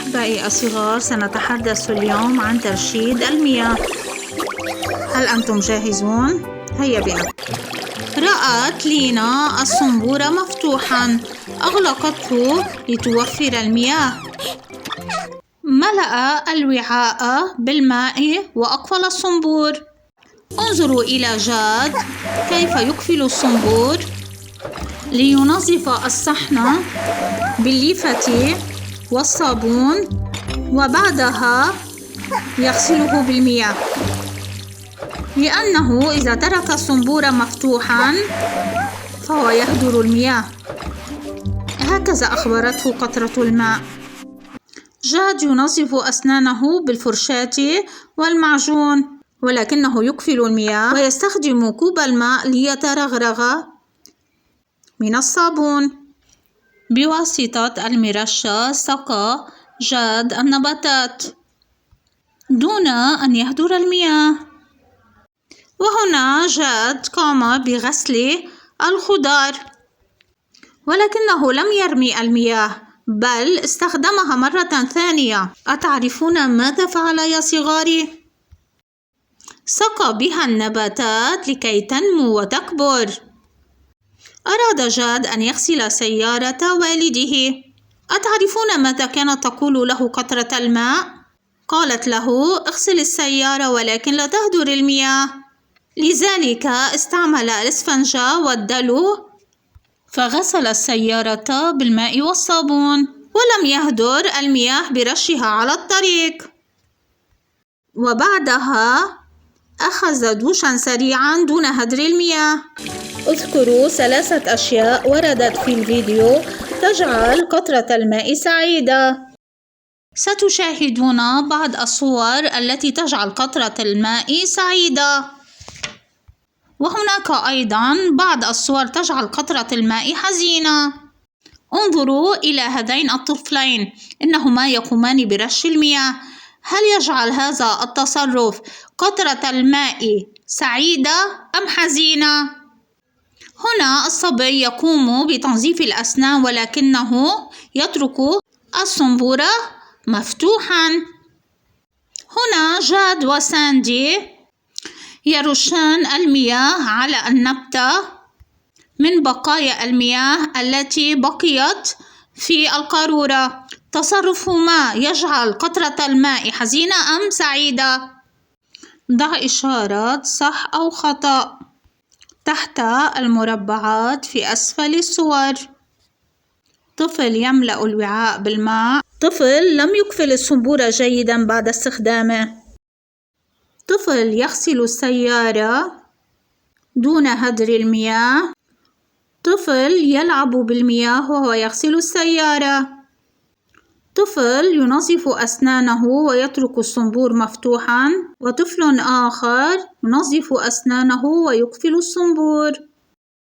أحبائي الصغار، سنتحدث اليوم عن ترشيد المياه. هل أنتم جاهزون؟ هيا بنا. رأت لينا الصنبور مفتوحا، أغلقته لتوفر المياه. ملأ الوعاء بالماء وأقفل الصنبور. انظروا إلى جاد كيف يقفل الصنبور لينظف الصحن بالليفة والصابون، وبعدها يغسله بالمياه، لأنه إذا ترك الصنبور مفتوحا فهو يهدر المياه. هكذا أخبرته قطرة الماء. جاد ينظف أسنانه بالفرشاة والمعجون، ولكنه يقفل المياه ويستخدم كوب الماء ليترغرغ من الصابون. بواسطة المرشة سقى جاد النباتات دون أن يهدر المياه. وهنا جاد قام بغسل الخضار، ولكنه لم يرمي المياه بل استخدمها مرة ثانية. أتعرفون ماذا فعل يا صغاري؟ سقى بها النباتات لكي تنمو وتكبر. أراد جاد أن يغسل سيارة والده. أتعرفون ماذا كانت تقول له قطرة الماء؟ قالت له: اغسل السيارة ولكن لا تهدر المياه. لذلك استعمل الإسفنجة والدلو فغسل السيارة بالماء والصابون، ولم يهدر المياه برشها على الطريق. وبعدها أخذ دوشا سريعا دون هدر المياه. اذكروا 3 أشياء وردت في الفيديو تجعل قطرة الماء سعيدة. ستشاهدون بعض الصور التي تجعل قطرة الماء سعيدة، وهناك أيضا بعض الصور تجعل قطرة الماء حزينة. انظروا إلى هذين الطفلين، إنهما يقومان برش المياه. هل يجعل هذا التصرف قطرة الماء سعيدة أم حزينة؟ هنا الصبي يقوم بتنظيف الأسنان ولكنه يترك الصنبور مفتوحا. هنا جاد وساندي يرشان المياه على النبتة من بقايا المياه التي بقيت في القارورة. تصرفهما يجعل قطرة الماء حزينة أم سعيدة؟ ضع إشارة صح أو خطأ تحت المربعات في أسفل الصور. طفل يملأ الوعاء بالماء. طفل لم يقفل الصنبور جيدا بعد استخدامه. طفل يغسل السيارة دون هدر المياه. طفل يلعب بالمياه وهو يغسل السيارة. طفل ينظف أسنانه ويترك الصنبور مفتوحا، وطفل آخر ينظف أسنانه ويقفل الصنبور.